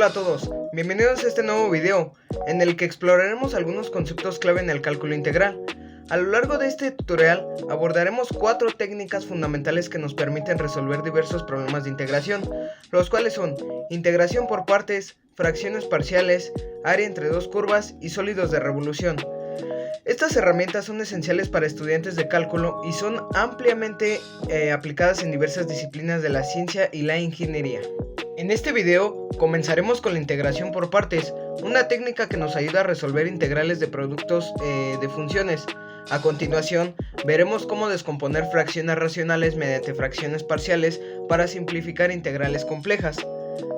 Hola a todos, bienvenidos a este nuevo video, en el que exploraremos algunos conceptos clave en el cálculo integral. A lo largo de este tutorial abordaremos 4 técnicas fundamentales que nos permiten resolver diversos problemas de integración, los cuales son integración por partes, fracciones parciales, área entre dos curvas y sólidos de revolución. Estas herramientas son esenciales para estudiantes de cálculo y son ampliamente aplicadas en diversas disciplinas de la ciencia y la ingeniería. En este video comenzaremos con la integración por partes, una técnica que nos ayuda a resolver integrales de productos de funciones. A continuación, veremos cómo descomponer fracciones racionales mediante fracciones parciales para simplificar integrales complejas.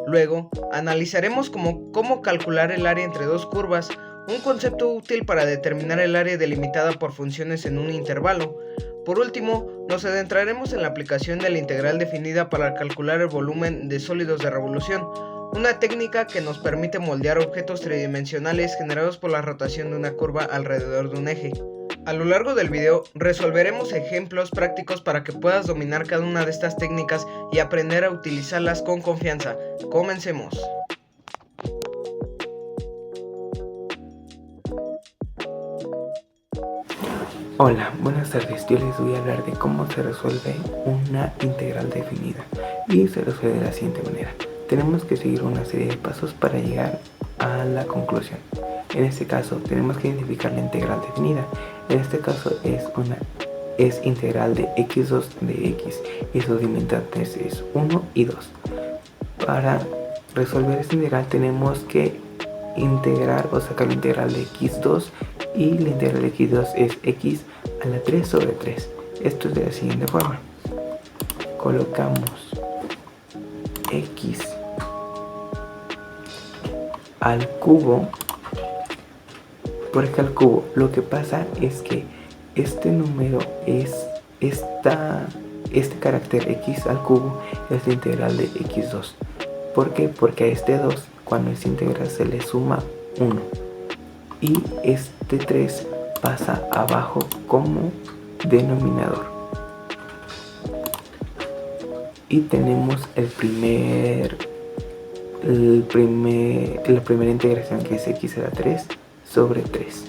Luego, analizaremos cómo calcular el área entre dos curvas, un concepto útil para determinar el área delimitada por funciones en un intervalo. Por último, nos adentraremos en la aplicación de la integral definida para calcular el volumen de sólidos de revolución, una técnica que nos permite moldear objetos tridimensionales generados por la rotación de una curva alrededor de un eje. A lo largo del video resolveremos ejemplos prácticos para que puedas dominar cada una de estas técnicas y aprender a utilizarlas con confianza. Comencemos. Hola, buenas tardes. Yo les voy a hablar de cómo se resuelve una integral definida y se resuelve de la siguiente manera. Tenemos que seguir una serie de pasos para llegar a la conclusión. En este caso tenemos que identificar la integral definida. En este caso es integral de x2 de x y sus limitantes es 1 y 2. Para resolver esta integral tenemos que integrar o sacar la integral de x2 y la integral de x2 es x a la 3 sobre 3. Esto es de la siguiente forma. Colocamos x al cubo por acá al cubo. Lo que pasa es que este número este carácter x al cubo es la integral de x2. ¿Por qué? Porque a este 2 cuando se integra se le suma 1 y este 3 pasa abajo como denominador. Y tenemos la primera integración, que es x a la 3 sobre 3.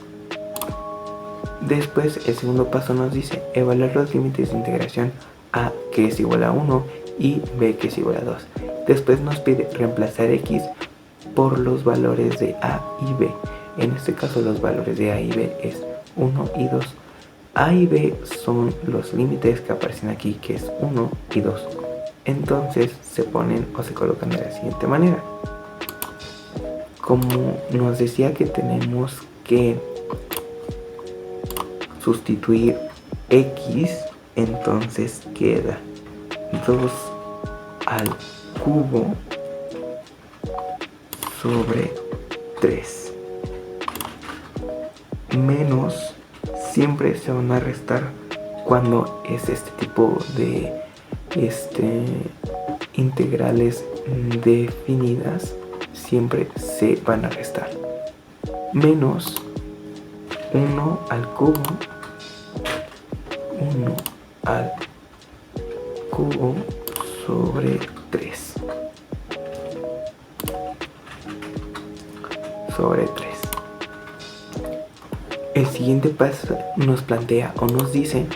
Después el segundo paso nos dice evaluar los límites de integración a, que es igual a 1, y b, que es igual a 2. Después nos pide reemplazar x por los valores de a y b. En este caso los valores de a y b es 1 y 2. A y b son los límites que aparecen aquí, que es 1 y 2. Entonces se ponen o se colocan de la siguiente manera. Como nos decía que tenemos que sustituir x, entonces queda 2 al cubo sobre 3 menos, siempre se van a restar cuando es este tipo de integrales definidas, siempre se van a restar, menos 1 al cubo sobre 3 sobre 3. El siguiente paso nos plantea o nos dice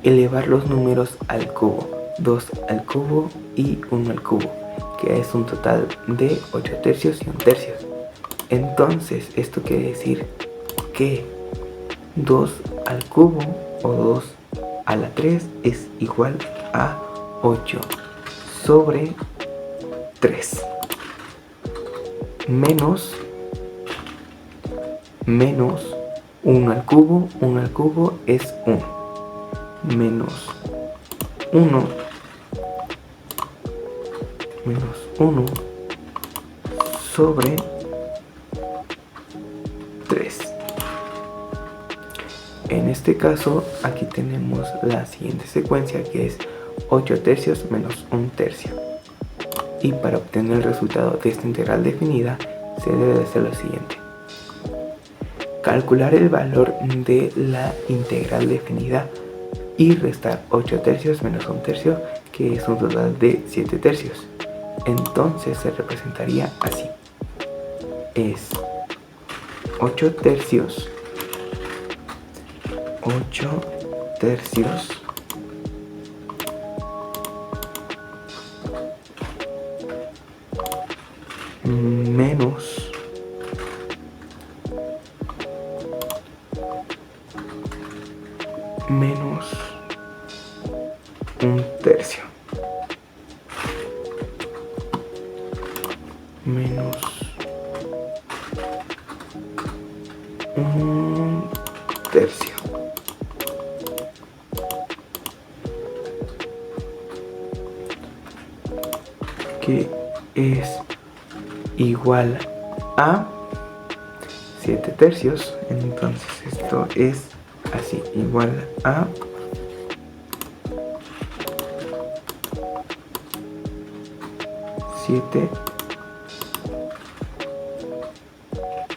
elevar los números al cubo, 2 al cubo y 1 al cubo, que es un total de 8 tercios y 1 tercio. Entonces esto quiere decir que 2 al cubo o 2 a la 3 es igual a 8 sobre 3 menos 1 al cubo es 1, menos 1 sobre 3. En este caso aquí tenemos la siguiente secuencia, que es 8 tercios menos 1 tercio. Y para obtener el resultado de esta integral definida se debe hacer lo siguiente: calcular el valor de la integral definida y restar 8 tercios menos 1 tercio, que es un total de 7 tercios. Entonces se representaría así. Es 8 tercios. 8 tercios menos un tercio. Menos un tercio. Que es igual a 7 tercios. Entonces esto es así, igual a 7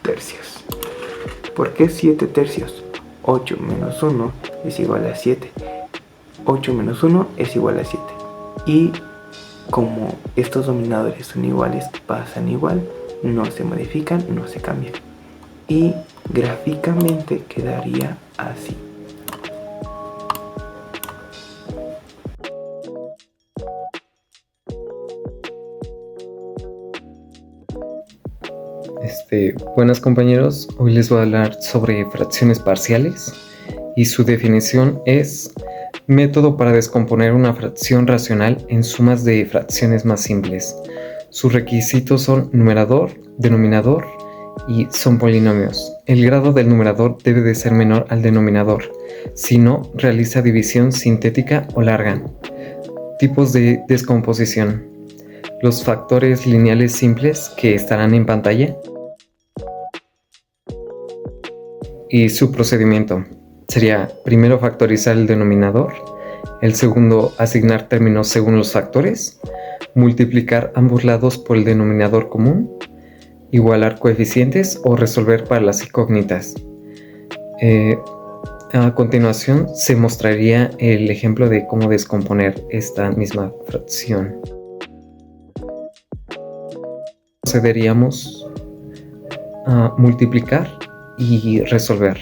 tercios. ¿Por qué 7 tercios? 8 menos 1 es igual a 7. 8 menos 1 es igual a 7. Y como estos dominadores son iguales, pasan igual, no se modifican, no se cambian. Y gráficamente quedaría así. Buenas compañeros, hoy les voy a hablar sobre fracciones parciales y su definición es método para descomponer una fracción racional en sumas de fracciones más simples. Sus requisitos son numerador, denominador y son polinomios. El grado del numerador debe de ser menor al denominador, si no, realiza división sintética o larga. Tipos de descomposición. Los factores lineales simples que estarán en pantalla. Y su procedimiento sería primero factorizar el denominador, el segundo asignar términos según los factores, multiplicar ambos lados por el denominador común, igualar coeficientes o resolver para las incógnitas. A continuación se mostraría el ejemplo de cómo descomponer esta misma fracción. Procederíamos a multiplicar y resolver.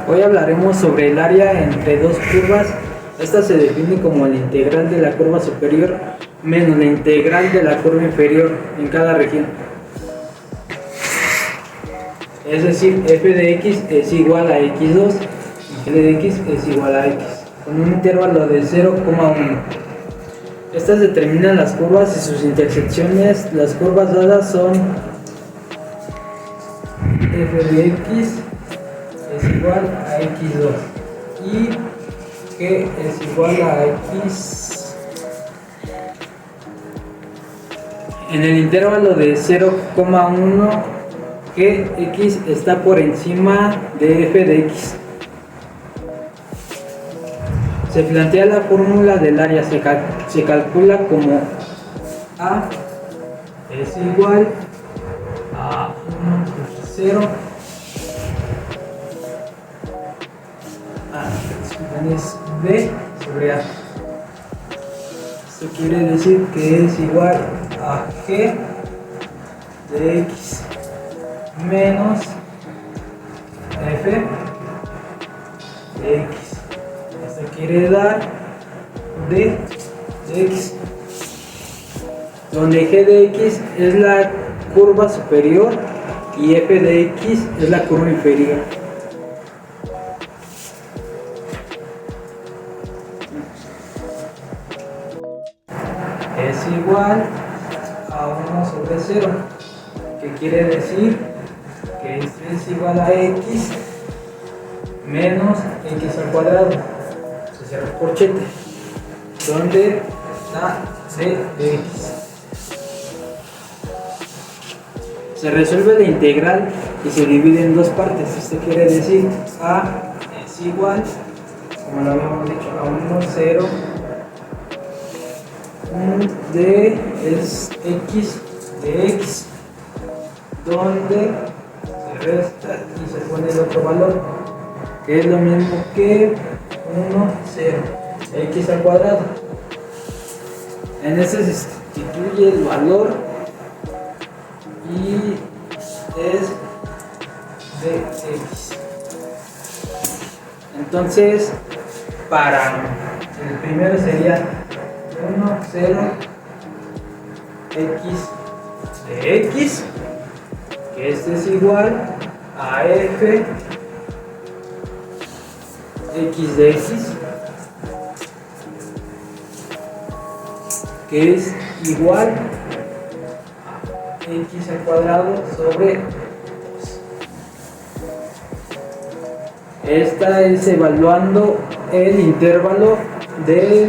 Hoy hablaremos sobre el área entre dos curvas. Esta se define como la integral de la curva superior menos la integral de la curva inferior en cada región. Es decir, f de x es igual a x2 y g de x es igual a x, con un intervalo de 0,1. Estas determinan las curvas y sus intersecciones. Las curvas dadas son f de x es igual a x2 y g es igual a x. En el intervalo de 0,1, gx está por encima de f de x. Se plantea la fórmula del área, se calcula como A es igual a 1 por 0 es B sobre A. Esto quiere decir que es igual a G de X menos F de X. Esto quiere dar D de X, donde G de X es la curva superior y F de X es la curva inferior. Es igual a 1 sobre 0, que quiere decir que esto es igual a x menos x al cuadrado. Se cierra el corchete, donde está c de x. Se resuelve la integral y se divide en dos partes. Esto quiere decir a es igual, como lo habíamos dicho, a 1, 0. D es x de x, donde se resta y se pone el otro valor. que es lo mismo que 1, 0, x al cuadrado. En este se sustituye el valor y es de x. Entonces, para el primero sería 1, 0, x de x, que este es igual a f x de x, que es igual a x al cuadrado sobre 2. Esta es evaluando el intervalo de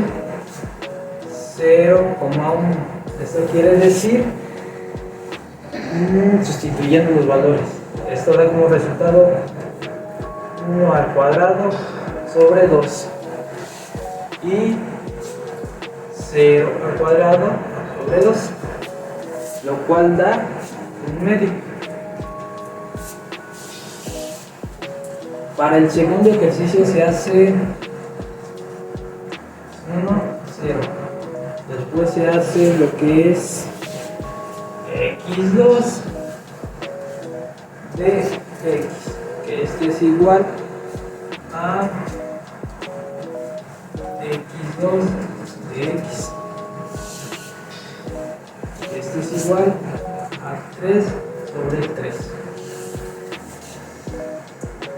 0,1. Esto quiere decir sustituyendo los valores. Esto da como resultado 1 al cuadrado sobre 2 y 0 al cuadrado sobre 2, lo cual da un medio. Para el segundo ejercicio se hace 1, 0. Después se hace lo que es x2 de x, que este es igual a x2 de x. Este es igual a 3 sobre 3.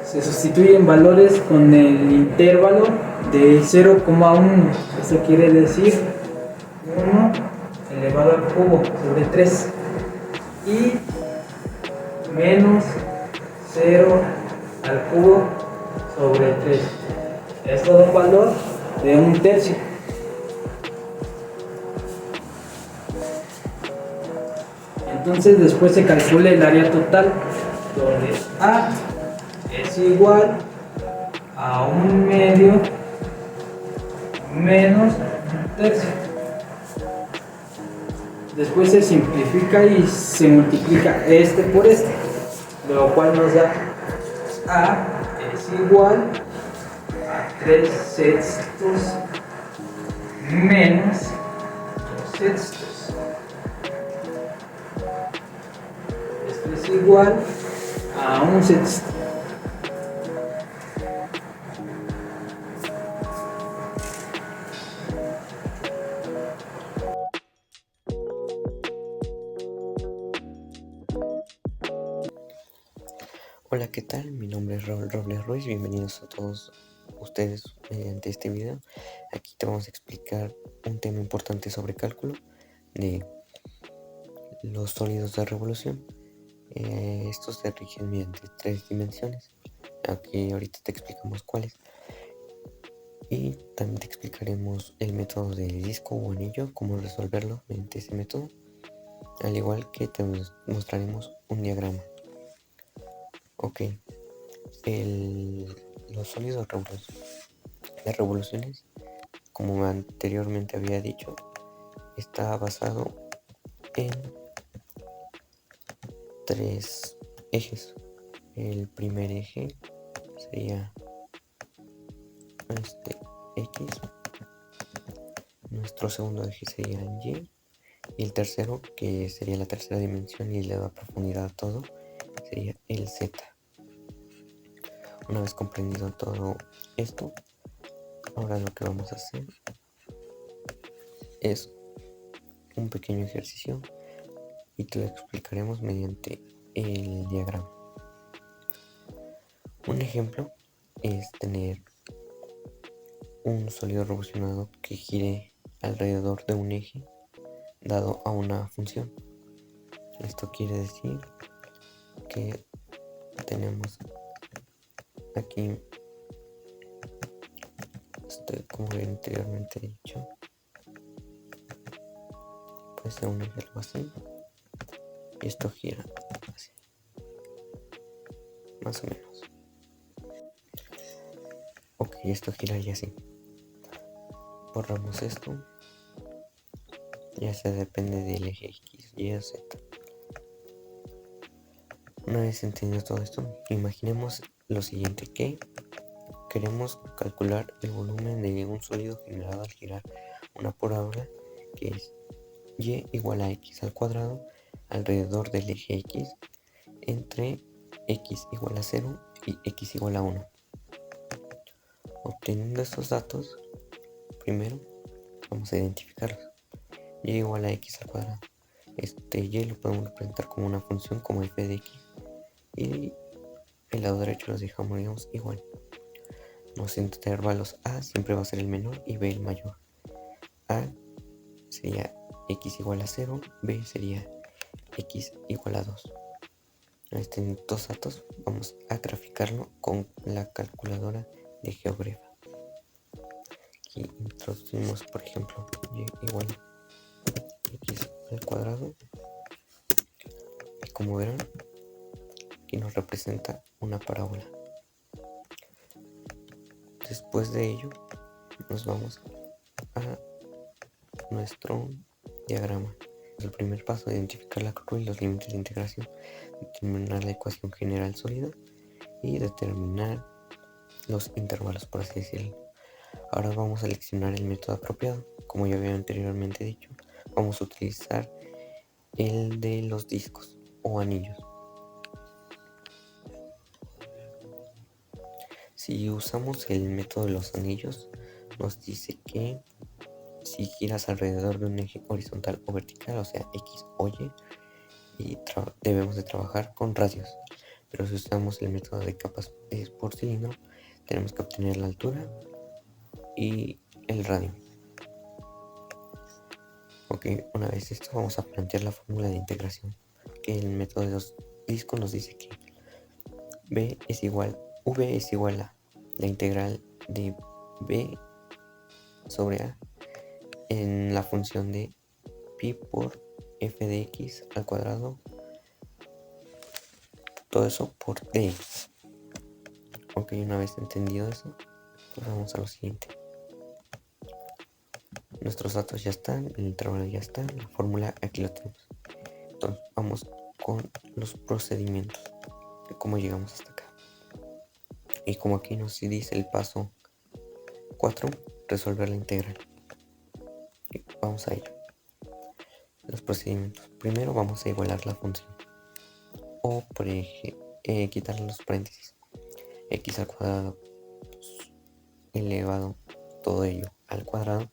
Se sustituyen valores con el intervalo de 0,1. Eso quiere decir 1 elevado al cubo sobre 3 y menos 0 al cubo sobre 3. Esto da un valor de 1/3. Entonces después se calcula el área total, donde A es igual a 1/2 menos 1/3. Después se simplifica y se multiplica este por este, lo cual nos da A es igual a 3/6 menos 2/6. Esto es igual a 1/6. Hola, ¿qué tal? Mi nombre es Raúl Robles Ruiz. Bienvenidos a todos ustedes mediante este video. Aquí te vamos a explicar un tema importante sobre cálculo de los sólidos de revolución. Estos se rigen mediante 3 dimensiones. Aquí ahorita te explicamos cuáles. Y también te explicaremos el método de disco o anillo, cómo resolverlo mediante ese método. Al igual que te mostraremos un diagrama. Ok, los sólidos de revoluciones, como anteriormente había dicho, está basado en 3 ejes. El primer eje sería X, nuestro segundo eje sería Y, y el tercero, que sería la tercera dimensión y le da profundidad a todo, sería el Z. Una vez comprendido todo esto, ahora lo que vamos a hacer es un pequeño ejercicio y te lo explicaremos mediante el diagrama. Un ejemplo es tener un sólido revolucionado que gire alrededor de un eje dado a una función. Esto quiere decir que tenemos aquí, como anteriormente he dicho, puede ser un eje algo así, y esto gira así, más o menos. Ok, esto giraría así. Borramos esto. Ya se depende del eje X, Y o Z. Una vez entendido todo esto, imaginemos lo siguiente, que queremos calcular el volumen de un sólido generado al girar una parábola que es y igual a x al cuadrado alrededor del eje x entre x igual a 0 y x igual a 1. Obteniendo estos datos, primero vamos a identificarlos. Y igual a x al cuadrado. Este y lo podemos representar como una función como f de x. Y el lado derecho los dejamos, digamos, igual. Los intervalos a siempre va a ser el menor y b el mayor. A sería x igual a 0, b sería x igual a 2. Estos dos datos vamos a graficarlo con la calculadora de GeoGebra. Aquí introducimos, por ejemplo, y igual a x al cuadrado. Y como verán, aquí nos representa una parábola. Después de ello, nos vamos a nuestro diagrama. El primer paso, identificar la curva y los límites de integración, determinar la ecuación general sólida y determinar los intervalos, por así decirlo. Ahora vamos a seleccionar el método apropiado. Como ya había anteriormente dicho, vamos a utilizar el de los discos o anillos. Si usamos el método de los anillos, nos dice que si giras alrededor de un eje horizontal o vertical, o sea X o Y, y debemos de trabajar con radios. Pero si usamos el método de capas por cilindro, tenemos que obtener la altura y el radio. Ok, una vez esto, vamos a plantear la fórmula de integración. Que el método de los discos nos dice que V es igual a la integral de B sobre A en la función de pi por f de x al cuadrado, todo eso por dx. Ok, una vez entendido eso, pues vamos a lo siguiente. Nuestros datos ya están, el intervalo ya está, la fórmula aquí lo tenemos. Entonces vamos con los procedimientos de cómo llegamos hasta acá. Y como aquí nos dice el paso 4, resolver la integral. Y vamos a ir. Los procedimientos. Primero vamos a igualar la función. O por quitarle los paréntesis. X al cuadrado elevado todo ello al cuadrado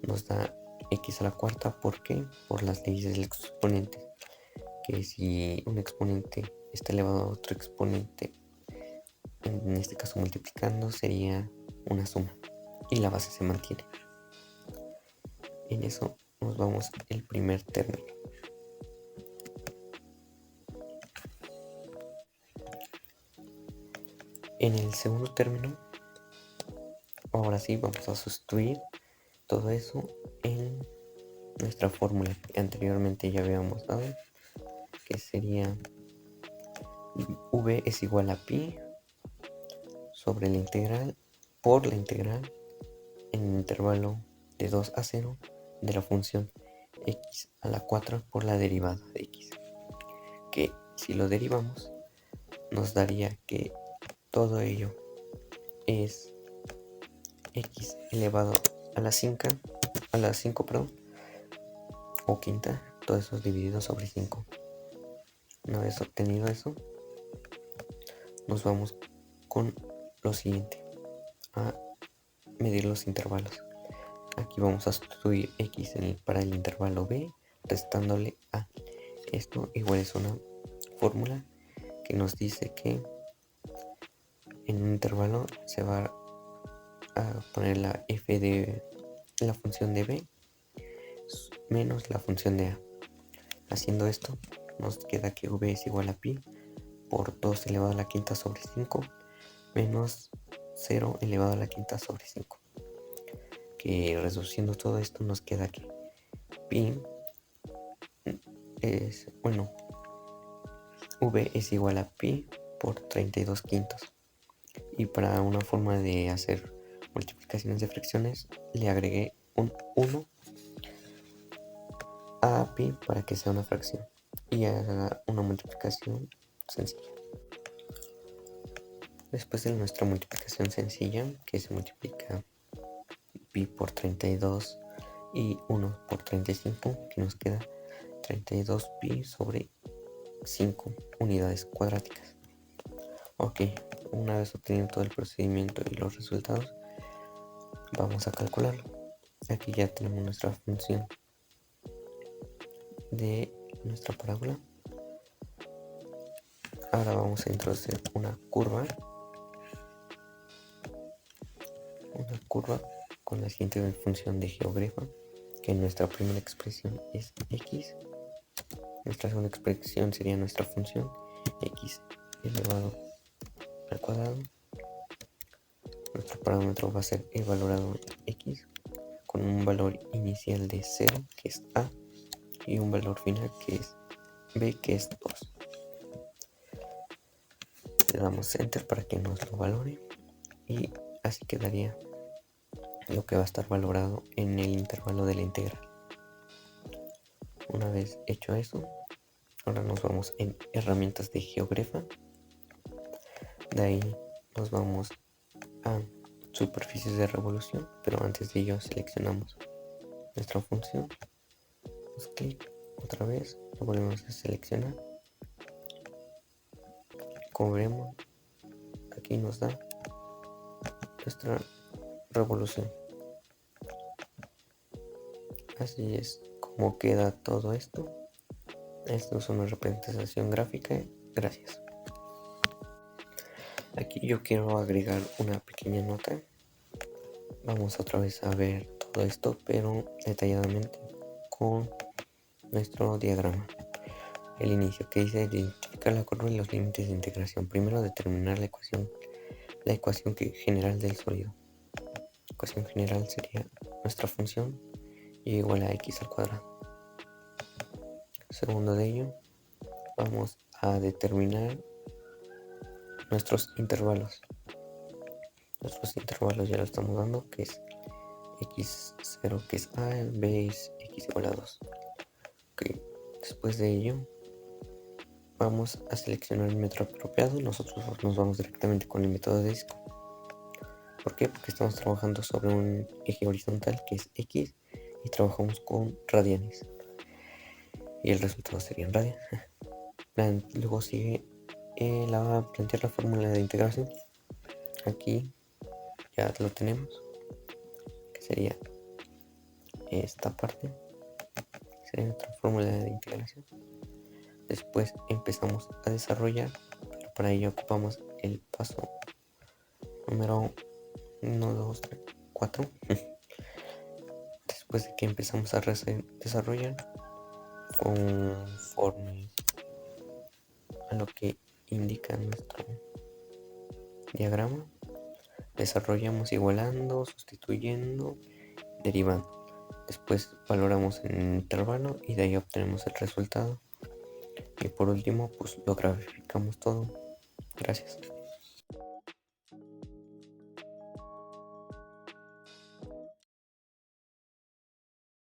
nos da x a la cuarta. ¿Por qué? Por las leyes del exponente. Que si un exponente está elevado a otro exponente, en este caso multiplicando, sería una suma y la base se mantiene. En eso nos vamos el primer término. En el segundo término, ahora sí vamos a sustituir todo eso en nuestra fórmula que anteriormente ya habíamos dado, que sería v es igual a pi sobre la integral por la integral en el intervalo de 2 a 0 de la función x a la 4 por la derivada de x, que si lo derivamos nos daría que todo ello es x elevado a la 5, o quinta, todo eso es dividido sobre 5. Una vez obtenido eso, nos vamos con lo siguiente, a medir los intervalos. Aquí vamos a sustituir x para el intervalo b, restándole a. Esto igual es una fórmula que nos dice que en un intervalo se va a poner la f de la función de b menos la función de a. Haciendo esto, nos queda que v es igual a pi por 2 elevado a la quinta sobre 5 menos 0 elevado a la quinta sobre 5. Que reduciendo todo esto nos queda que pi es, v es igual a pi por 32 quintos. Y para una forma de hacer multiplicaciones de fracciones, le agregué un 1 a pi para que sea una fracción y haga una multiplicación sencilla. Después de nuestra multiplicación sencilla, que se multiplica pi por 32 y 1 por 35, que nos queda 32 pi sobre 5 unidades cuadráticas. Ok, una vez obtenido todo el procedimiento y los resultados, vamos a calcularlo. Aquí ya tenemos nuestra función de nuestra parábola. Ahora vamos a introducir una curva con la siguiente función de GeoGrefa, que en nuestra primera expresión es x. Nuestra segunda expresión sería nuestra función x elevado al cuadrado. Nuestro parámetro va a ser el valorado x con un valor inicial de 0, que es a, y un valor final que es b, que es 2. Le damos enter para que nos lo valore y así quedaría lo que va a estar valorado en el intervalo de la integral. Una vez hecho eso, ahora nos vamos en herramientas de GeoGrefa. De ahí nos vamos a superficies de revolución, pero antes de ello seleccionamos nuestra función, damos clic otra vez, lo volvemos a seleccionar. Como veremos, aquí nos da nuestra revolución. Así es como queda todo esto. Esto es una representación gráfica. Gracias. Aquí yo quiero agregar una pequeña nota. Vamos otra vez a ver todo esto, pero detalladamente con nuestro diagrama. El inicio, que dice identificar la curva y los límites de integración. Primero determinar la ecuación general del sólido. La ecuación general sería nuestra función y igual a x al cuadrado. Segundo de ello, vamos a determinar nuestros intervalos. Nuestros intervalos ya lo estamos dando, que es x0 que es a, b es x igual a 2. Okay. Después de ello, vamos a seleccionar el método apropiado. Nosotros nos vamos directamente con el método de disco. ¿Por qué? Porque estamos trabajando sobre un eje horizontal que es x y trabajamos con radianes. Y el resultado sería en radian. Luego sigue plantear la fórmula de integración. Aquí ya lo tenemos, que sería esta parte, sería nuestra fórmula de integración. Después empezamos a desarrollar, pero para ello ocupamos el paso número 1, 2, 3, 4. Después de que empezamos a desarrollar conforme a lo que indica nuestro diagrama, desarrollamos igualando, sustituyendo, derivando. Después valoramos en el intervalo y de ahí obtenemos el resultado. Y por último, pues lo graficamos todo. Gracias.